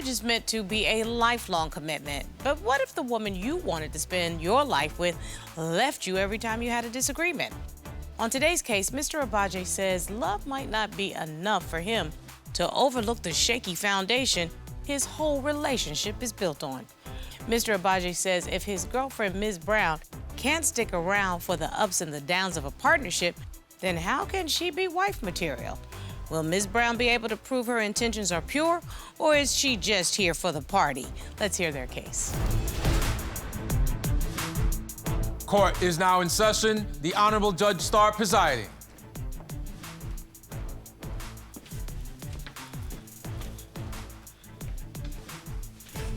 Marriage is meant to be a lifelong commitment. But what if the woman you wanted to spend your life with left you every time you had a disagreement? On today's case, Mr. Agbaje says love might not be enough for him to overlook the shaky foundation his whole relationship is built on. Mr. Agbaje says if his girlfriend, Ms. Brown, can't stick around for the ups and the downs of a partnership, then how can she be wife material? Will Ms. Brown be able to prove her intentions are pure, or is she just here for the party? Let's hear their case. Court is now in session. The Honorable Judge Starr presiding.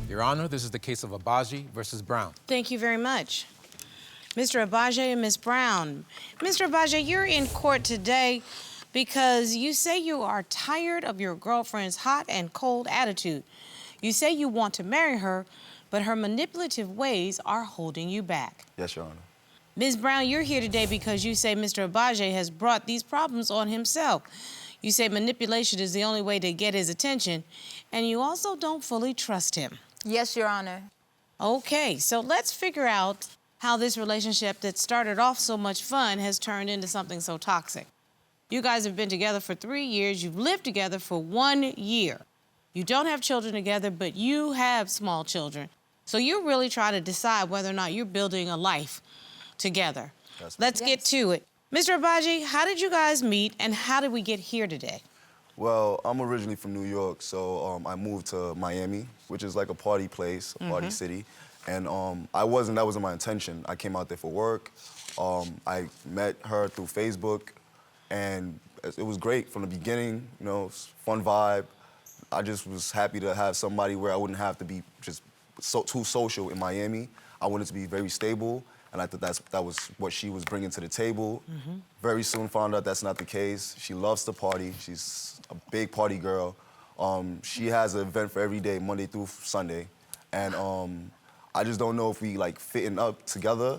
Your Honor, this is the case of Agbaje versus Brown. Thank you very much. Mr. Agbaje and Ms. Brown. Mr. Agbaje, you're in court today because you say you are tired of your girlfriend's hot and cold attitude. You say you want to marry her, but her manipulative ways are holding you back. Yes, Your Honor. Ms. Brown, you're here today because you say Mr. Agbaje has brought these problems on himself. You say manipulation is the only way to get his attention, and you also don't fully trust him. Yes, Your Honor. Okay, so let's figure out how this relationship that started off so much fun has turned into something so toxic. You guys have been together for 3 years. You've lived together for 1 year. You don't have children together, but you have small children. So you're really trying to decide whether or not you're building a life together. Let's get to it. Mr. Agbaje, how did you guys meet and how did we get here today? Well, I'm originally from New York, so I moved to Miami, which is like a party place, a party city. And that wasn't my intention. I came out there for work. I met her through Facebook, and it was great from the beginning, you know, fun vibe. I just was happy to have somebody where I wouldn't have to be just too social in Miami. I wanted to be very stable, and I thought that was what she was bringing to the table. Very soon found out that's not the case. She loves to party. She's a big party girl. She has an event for every day, Monday through Sunday. And I just don't know if we like fitting up together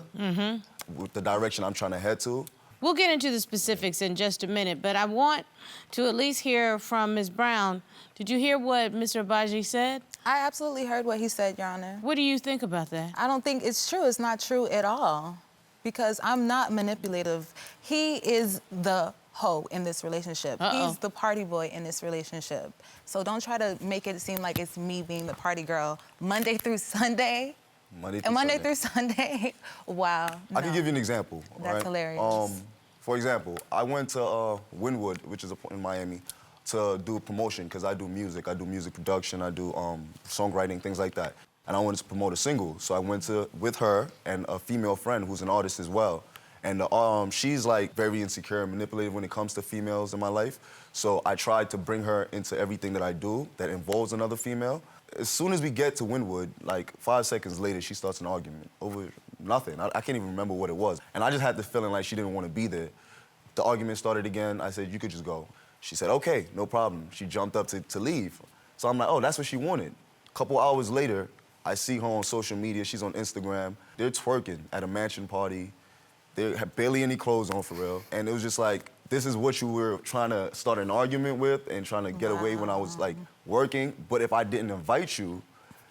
with the direction I'm trying to head to. We'll get into the specifics in just a minute, but I want to at least hear from Ms. Brown. Did you hear what Mr. Agbaje said? I absolutely heard what he said, Your Honor. What do you think about that? I don't think it's true. It's not true at all. Because I'm not manipulative. He is the hoe in this relationship. He's the party boy in this relationship. So don't try to make it seem like it's me being the party girl Monday through Sunday. Monday through Sunday. Wow. I can give you an example. That's hilarious. For example, I went to Wynwood, which is in Miami, to do a promotion because I do music. I do music production. I do songwriting, things like that. And I wanted to promote a single, so I went with her and a female friend who's an artist as well. And she's like very insecure and manipulative when it comes to females in my life. So I tried to bring her into everything that I do that involves another female. As soon as we get to Wynwood, like 5 seconds later, she starts an argument over nothing. I can't even remember what it was. And I just had the feeling like she didn't want to be there. The argument started again. I said, you could just go. She said, okay, no problem. She jumped up to leave. So I'm like, oh, that's what she wanted. A couple hours later, I see her on social media. She's on Instagram. They're twerking at a mansion party. They have barely any clothes on, for real. And it was just like, this is what you were trying to start an argument with and trying to get away when I was, like, working. But if I didn't invite you,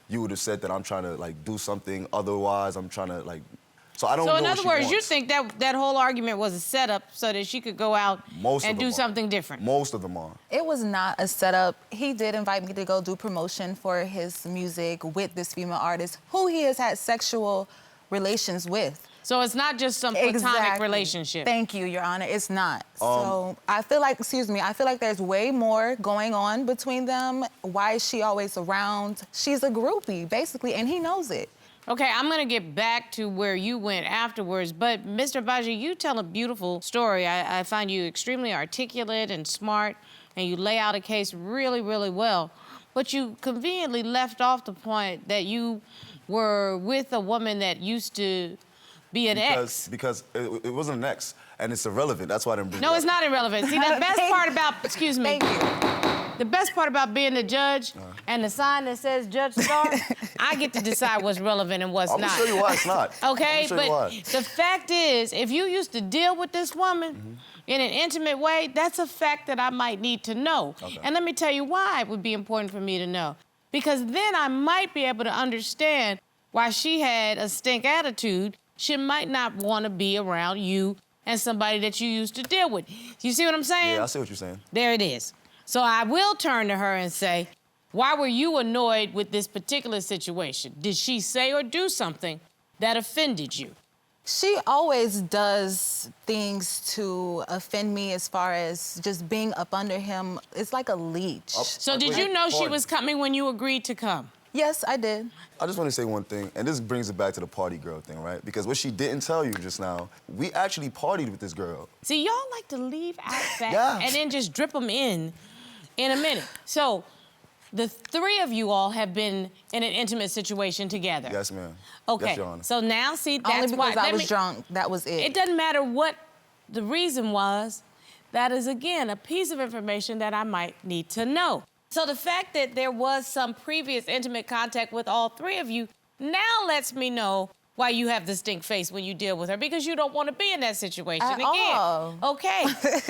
you would have said that I'm trying to, like, do something otherwise. I'm trying to, like... So I don't know So in what other she words, wants. you think that whole argument was a setup so that she could go out and do something different? Most of them are. It was not a setup. He did invite me to go do promotion for his music with this female artist who he has had sexual relations with. So it's not just some platonic relationship. Thank you, Your Honor. It's not. So I feel like, I feel like there's way more going on between them. Why is she always around? She's a groupie, basically, and he knows it. Okay, I'm gonna get back to where you went afterwards, but Mr. Agbaje, you tell a beautiful story. I find you extremely articulate and smart, and you lay out a case really, really well. But you conveniently left off the point that you were with a woman that used to be an ex. Because it wasn't an ex, and it's irrelevant. That's why I didn't bring it up. No, it's not irrelevant. See, the best part about, excuse me. Thank you. The best part about being the judge and the sign that says Judge Starr, I get to decide what's relevant and what's I'm not. gonna show you why it's not. Okay, but the fact is, if you used to deal with this woman in an intimate way, that's a fact that I might need to know. And let me tell you why it would be important for me to know. because then I might be able to understand why she had a stink attitude. She might not want to be around you and somebody that you used to deal with. You see what I'm saying? Yeah, I see what you're saying. There it is. So I will turn to her and say, why were you annoyed with this particular situation? Did she say or do something that offended you? She always does things to offend me as far as just being up under him. It's like a leech. So did you know she was coming when you agreed to come? Yes, I did. I just want to say one thing, and this brings it back to the party girl thing, right? Because what she didn't tell you just now, we actually partied with this girl. See, y'all like to leave out facts Yeah. and then just drip them in a minute. So the three of you all have been in an intimate situation together. Yes, ma'am. Okay, Yes, Your Honor. so now, see, that's Only because why. I was drunk, that was it. It doesn't matter what the reason was. That is, again, a piece of information that I might need to know. So the fact that there was some previous intimate contact with all three of you now lets me know why you have the stink face when you deal with her, because you don't want to be in that situation At again. all. Okay.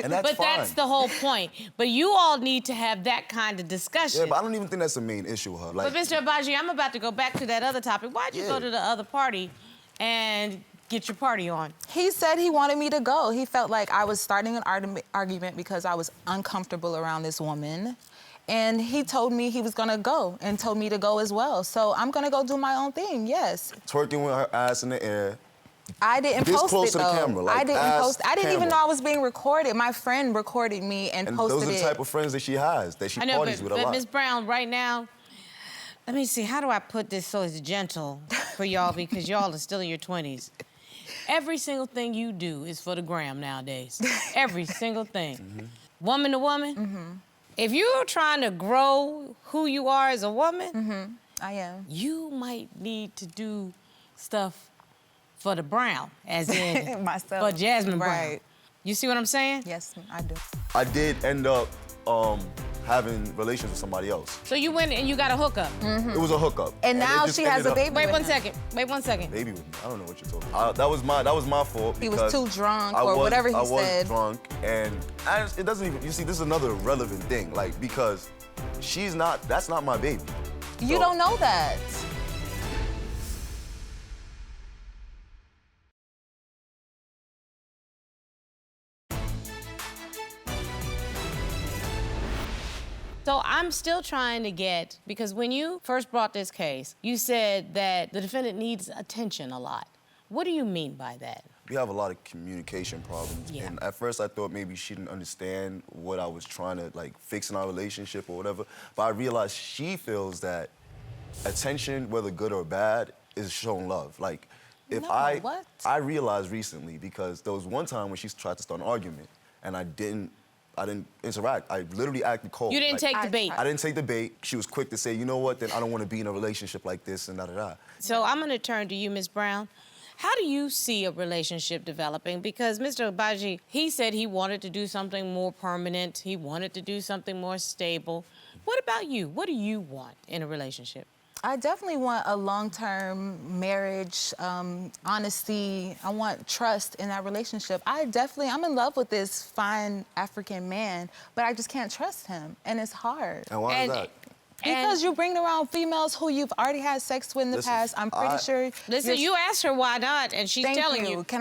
And that's but fine. that's the whole point. But you all need to have that kind of discussion. Yeah, but I don't even think that's the main issue with her. Like, But Mr. Agbaje, I'm about to go back to that other topic. Why'd you go to the other party and get your party on? He said he wanted me to go. He felt like I was starting an argument because I was uncomfortable around this woman. And he told me he was gonna go and told me to go as well. So I'm gonna go do my own thing, yes. twerking with her ass in the air. I didn't This post close it to the though. camera, like I didn't ass post. I didn't even camera. know I was being recorded. My friend recorded me and And posted those are the it. type of friends that she has, that she I know, parties with a but lot. Ms. Brown, right now, let me see, how do I put this so it's gentle for y'all, because y'all are still in your 20s. Every single thing you do is for the gram nowadays. Every single thing. Woman to woman. If you're trying to grow who you are as a woman, I am. you might need to do stuff for the Brown, as in Myself. for Jazmin Brown. Right. You see what I'm saying? Yes, I do. I did end up having relations with somebody else. So you went and you got a hookup. It was a hookup. And it now just she has ended a up- baby. Wait with one him. second. Wait one second. Baby with me. I don't know what you're talking about. That was my fault. He was because too drunk I or was- whatever he I was said. drunk, and it doesn't even. You see, this is another relevant thing, like, because that's not my baby. You So- don't know that. So I'm still trying to get, because when you first brought this case, you said that the defendant needs attention a lot. What do you mean by that? We have a lot of communication problems. Yeah. And at first I thought maybe she didn't understand what I was trying to like fix in our relationship or whatever. But I realized she feels that attention, whether good or bad, is showing love. Like, if No, what? I realized recently, because there was one time when she tried to start an argument and I didn't interact. I literally acted cold. You didn't Like, take the bait. I didn't take the bait. She was quick to say, you know what, then I don't want to be in a relationship like this and da-da-da. So I'm gonna turn to you, Ms. Brown. How do you see a relationship developing? Because Mr. Agbaje, he said he wanted to do something more permanent. He wanted to do something more stable. What about you? What do you want in a relationship? I definitely want a long-term marriage, honesty. I want trust in that relationship. I'm in love with this fine African man, but I just can't trust him, and it's hard. And why is that? Because you bring around females who you've already had sex with in the Listen, past. I'm pretty sure. Listen, you asked her why not, and she's Thank telling you. you.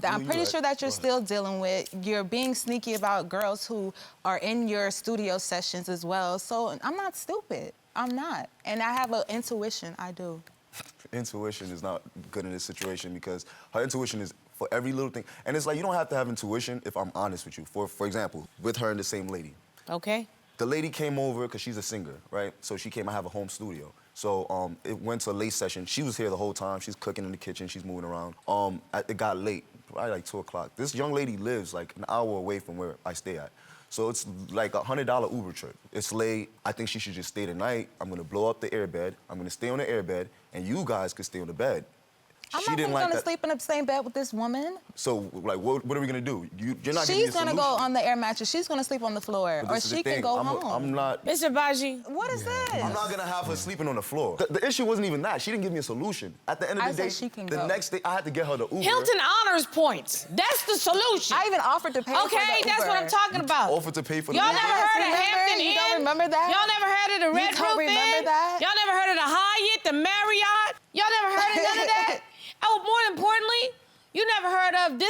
I'm you pretty right. sure that you're Go ahead. still dealing with. You're being sneaky about girls who are in your studio sessions as well. So I'm not stupid. I'm not. And I have an intuition. I do. Intuition is not good in this situation because her intuition is for every little thing. And it's like, you don't have to have intuition if I'm honest with you. For example, with her and the same lady. Okay. The lady came over because she's a singer, right? So she came, I have a home studio. So it went to a late session. She was here the whole time. She's cooking in the kitchen. She's moving around. It got late, probably like 2 o'clock. This young lady lives like an hour away from where I stay at. So it's like a $100 Uber trip. It's late. I think she should just stay the night. I'm gonna blow up the airbed. I'm gonna stay on the airbed, and you guys could stay on the bed. I'm She not didn't really like gonna that. sleep in the same bed with this woman. So, like, what are we gonna do? You're not giving me a She's gonna solution. go on the air mattress. She's gonna sleep on the floor, But or this is the she can thing. go I'm home. not. Mr. Agbaje, What is this? I'm not gonna have her sleeping on the floor. The issue wasn't even that. She didn't give me a solution. At the end of I the said day, she can the go. next day I had to get her the Uber. Hilton honors points. That's the solution. I even offered to pay for the Okay, that's what I'm Uber. talking about. Offered to pay for the Y'all Uber. never heard of remember? Hampton You Inn? don't remember that? Y'all never heard of the Red don't Roof remember Inn? that?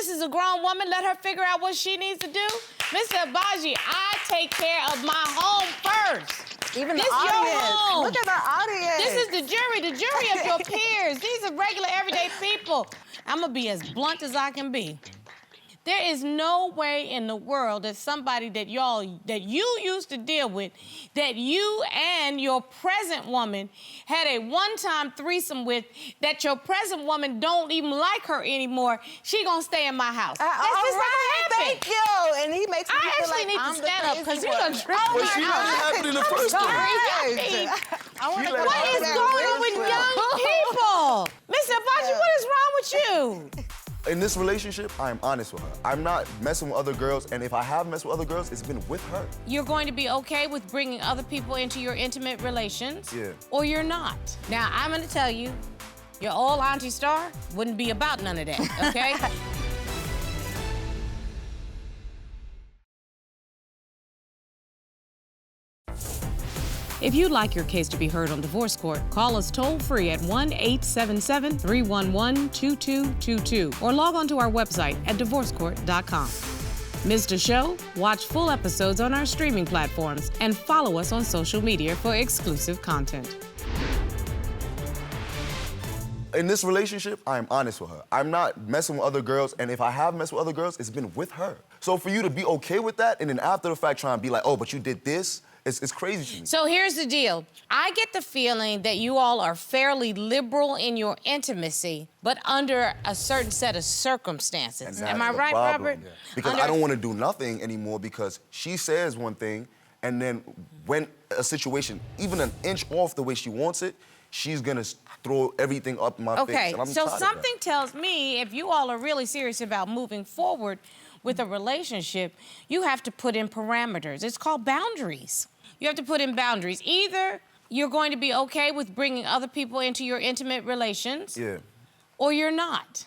this is a grown woman. Let her figure out what she needs to do. Mr. Agbaje, I take care of my home first. Even this the audience. Your home. Look at our audience. This is the jury of your peers. These are regular, everyday people. I'm gonna be as blunt as I can be. There is no way in the world that somebody that you used to deal with, that you and your present woman had a one-time threesome with, that your present woman don't even like her anymore, she gonna stay in my house. That's just not gonna happen. Thank you. And he makes me I feel actually like need I'm to the stand up crazy because you one. done tripped But me she out. didn't happen in the first place. I want to What is going on with young people? Mr. Agbaje, what is wrong with you? In this relationship, I am honest with her. I'm not messing with other girls, and if I have messed with other girls, it's been with her. You're going to be okay with bringing other people into your intimate relations, Yeah. or you're not. Now, I'm gonna tell you, your old Auntie Star wouldn't be about none of that, okay? If you'd like your case to be heard on divorce court, call us toll-free at 1-877-311-2222 or log on to our website at divorcecourt.com. Missed a show? Watch full episodes on our streaming platforms and follow us on social media for exclusive content. In this relationship, I am honest with her. I'm not messing with other girls, and if I have messed with other girls, it's been with her. So for you to be okay with that, and then after the fact try and be like, oh, but you did this, it's crazy to me. So here's the deal. I get the feeling that you all are fairly liberal in your intimacy, but under a certain set of circumstances. And Am I that's the right, problem. Robert? Yeah. Because I don't want to do nothing anymore because she says one thing, and then when a situation, even an inch off the way she wants it, she's gonna throw everything up in my face. Okay, And I'm so tired of something tells me if you all are really serious about moving forward with a relationship, you have to put in parameters. It's called boundaries. You have to put in boundaries. Either you're going to be okay with bringing other people into your intimate relations, Yeah. or you're not.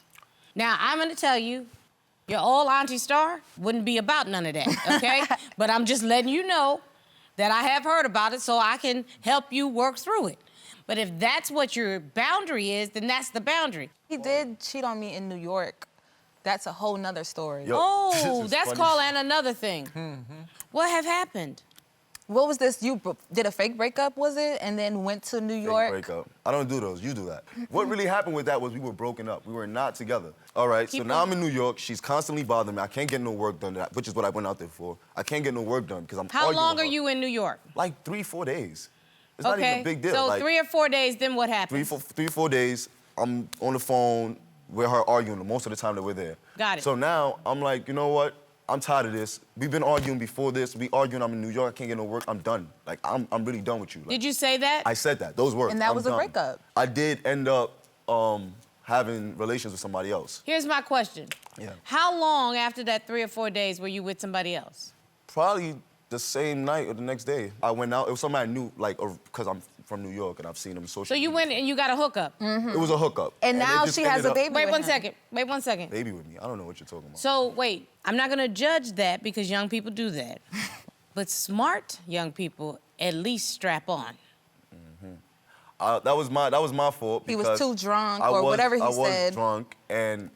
Now, I'm gonna tell you, your old Auntie Star wouldn't be about none of that, okay? But I'm just letting you know that I have heard about it so I can help you work through it. But if that's what your boundary is, then that's the boundary. He did cheat on me in New York. That's a whole nother story. Yo, Oh, this is that's funny. called and another thing. What have happened? What was this? You did a fake breakup, was it? And then went to New Fake York? breakup. I don't do those. You do that. What really happened with that was we were broken up. We were not together. All right. So now I'm in New York. She's constantly bothering me. I can't get no work done, which is what I went out there for. I can't get no work done because I'm How arguing long with are her. you in New York? Like 3-4 days. It's not even a big deal. So like, 3 or 4 days, then what happens? 3-4 days. I'm on the phone with her arguing most of the time that we're there. Got it. So now I'm like, you know what? I'm tired of this. We've been arguing before this. We arguing. I'm in New York. I can't get no work. I'm done. Like I'm really done with you. Like, Did you say that? I said that. Those words. And that I'm was a done. breakup. I did end up having relations with somebody else. Here's my question. Yeah. How long after that 3 or 4 days were you with somebody else? Probably the same night or the next day. I went out. It was somebody I knew, like, because I'm from New York and I've seen him in social So you media. went and you got a hookup? It was a hookup. And it now just she has ended a up- baby Wait with one him. second. Wait 1 second. Baby with me. I don't know what you're talking about. So wait, I'm not gonna judge that because young people do that. But smart young people at least strap on. That was my fault. He was because too drunk I or was- whatever he I was said. drunk and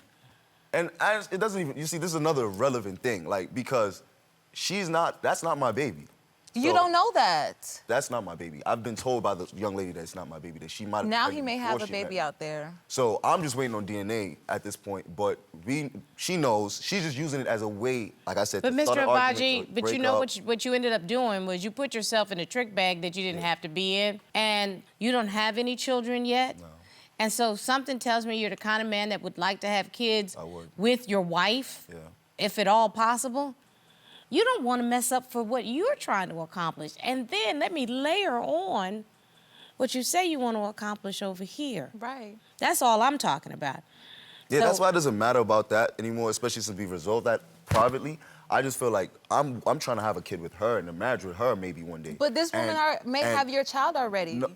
it doesn't even. You see, this is another relevant thing, like because that's not my baby. You So, don't know that. That's not my baby. I've been told by the young lady that it's not my baby, that she might have been Now he pregnant may before have a she met baby me. out there. So I'm just waiting on DNA at this point, but she knows. She's just using it as a way, like I said, But to start Mr. an argument, Agbaje, to but you break know up. what you ended up doing was you put yourself in a trick bag that you didn't have to be in, and you don't have any children yet. No. And so something tells me you're the kind of man that would like to have kids I would. with your wife, Yeah. if at all possible. You don't want to mess up for what you're trying to accomplish. And then let me layer on what you say you want to accomplish over here. Right. That's all I'm talking about. Yeah, that's So- why it doesn't matter about that anymore, especially since we resolved that privately. I just feel like I'm trying to have a kid with her and a marriage with her maybe one day. But this woman may have your child already. No,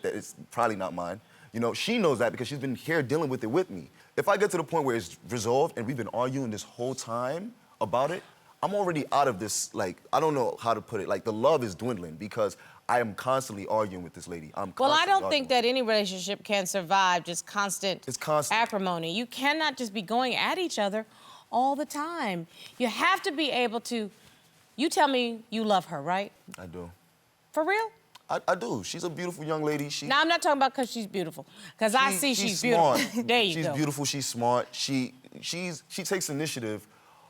it's probably not mine. You know, she knows that because she's been here dealing with it with me. If I get to the point where it's resolved and we've been arguing this whole time about it, I'm already out of this, like, I don't know how to put it. Like, the love is dwindling because I am constantly arguing with this lady. Well, I don't think that any relationship can survive just constant It's constant. acrimony. You cannot just be going at each other all the time. You have to be able to, you tell me you love her, right? I do. For real? I do. She's a beautiful young lady. Now, I'm not talking about because she's beautiful, because I see she's beautiful. Smart. There you she's go. She's beautiful, she's smart. She takes initiative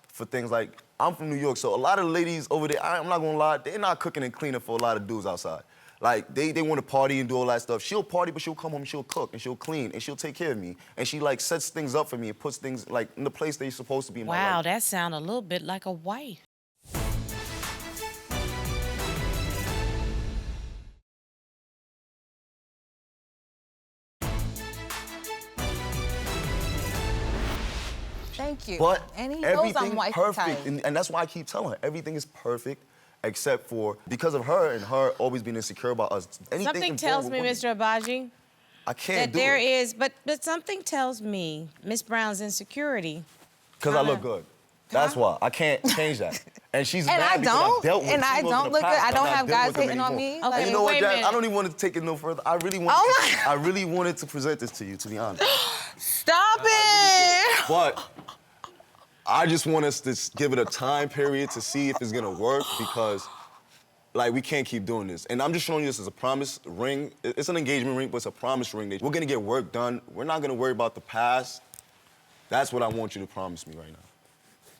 for things like, I'm from New York, so a lot of ladies over there, I'm not gonna lie, they're not cooking and cleaning for a lot of dudes outside. Like, they want to party and do all that stuff. She'll party, but she'll come home, she'll cook, and she'll clean, and she'll take care of me. And she, like, sets things up for me and puts things, like, in the place they're supposed to be in my life. Wow, that sounds a little bit like a wife. Thank you. But and he knows I'm everything wife perfect, type. and that's why I keep telling her, everything is perfect, except for, because of her and her always being insecure about us. Something tells me, Mr. Agbaje, I can't that there is, but something tells me Miss Brown's insecurity. Because I look good. That's why. I can't change that. And she's And mad I because don't. I dealt with And I females in don't the look good. past. I don't I'm not have dealing guys with them hating on anymore. me. Okay, And you know what, wait a Jazz? minute. I don't even want to take it no further. I really want. Oh my- I really wanted to present this to you, to be honest. Stop it! But I just want us to give it a time period to see if it's gonna work, because, like, we can't keep doing this. And I'm just showing you this as a promise ring. It's an engagement ring, but it's a promise ring. We're gonna get work done. We're not gonna worry about the past. That's what I want you to promise me right now.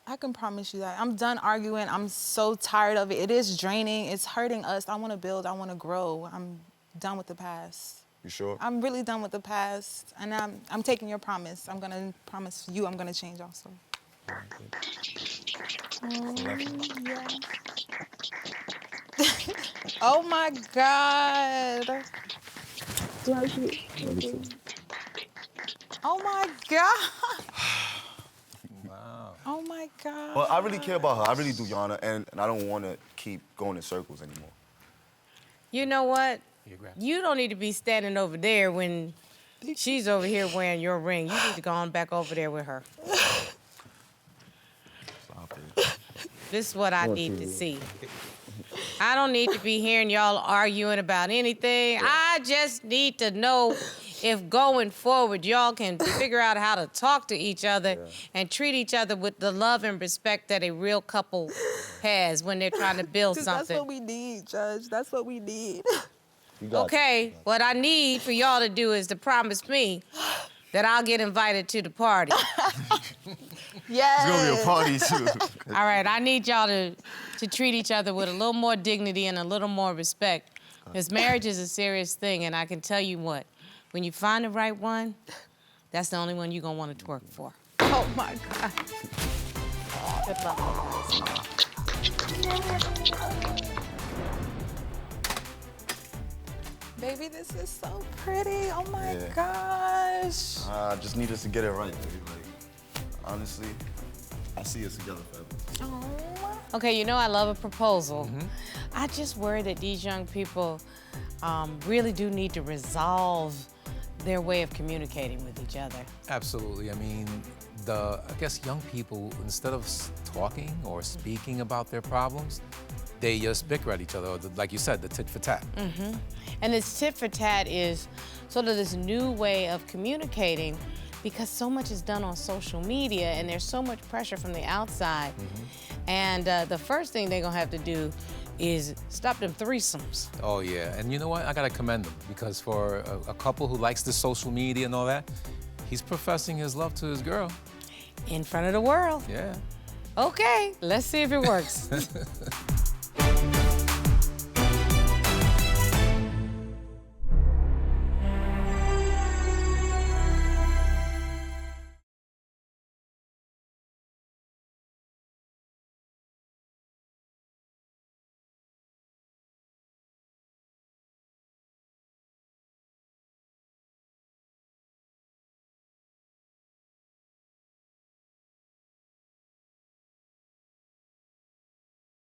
I can promise you that. I'm done arguing. I'm so tired of it. It is draining. It's hurting us. I want to build. I want to grow. I'm done with the past. You sure? I'm really done with the past. And I'm taking your promise. I'm going to promise you I'm going to change also. Yeah. Oh, my God. Oh, my God. Oh, my God. But I really care about her. I really do, Yana, and I don't want to keep going in circles anymore. You know what? You don't need to be standing over there when she's over here wearing your ring. You need to go on back over there with her. Stop it. This is what I need to see. I don't need to be hearing y'all arguing about anything. I just need to know if going forward y'all can figure out how to talk to each other and treat each other with the love and respect that a real couple has when they're trying to build something. That's what we need, Judge. That's what we need. Okay, what I need for y'all to do is to promise me that I'll get invited to the party. Yes. It's gonna be a party too. All right, I need y'all to treat each other with a little more dignity and a little more respect. Because marriage is a serious thing, and I can tell you what, when you find the right one, that's the only one you're gonna want to twerk for. Oh, my God. Good luck, guys. Baby, this is so pretty. Oh, my Yeah. gosh. I just need us to get it right, baby. Like, honestly, I see us together forever. Oh. Okay, you know I love a proposal. I just worry that these young people really do need to resolve their way of communicating with each other. Absolutely. I mean, I guess young people, instead of talking or speaking about their problems, they just bicker at each other, or like you said, the tit for tat. And this tit for tat is sort of this new way of communicating, because so much is done on social media and there's so much pressure from the outside. And the first thing they're gonna have to do is stop them threesomes. Oh yeah, and you know what? I gotta commend him, because for a couple who likes the social media and all that, he's professing his love to his girl. In front of the world. Yeah. Okay, let's see if it works.